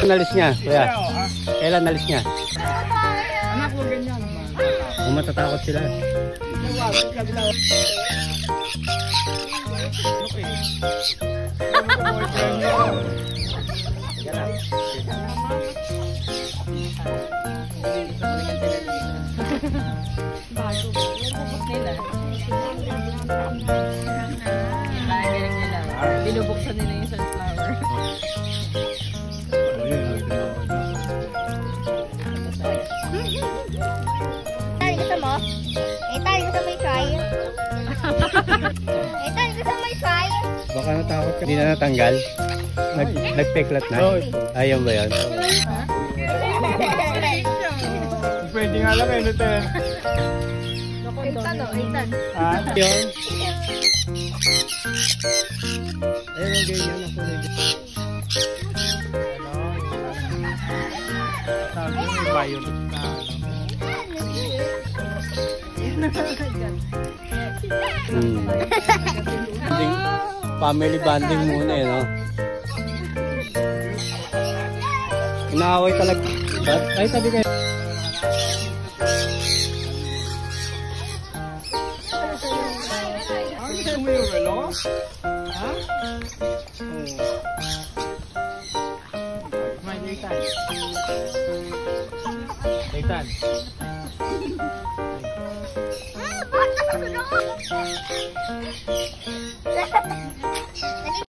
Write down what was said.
Nalis niya, kuya. Kailan nalis niya? Anak ko ganyan. Kung matatakot sila. Binubuksan nila yung sunflower. Tay, gusto mo? Tay, gusto mo i-try? Tay, gusto mo i-try? Baka natakot ka. Hindi na natanggal. Nagpeklat na. Ayaw ba yan? Pwede nga lang eh, ito eh. Aitan o, aitan. Yun. Ayun ang ganyan ako rin. Sabi mo, may violet na Family bonding muna eh, no? Inaaway talaga. Ay, tabi kayo. Gusto mo yung relo? Ha? May Nathan. Nathan. Bata sa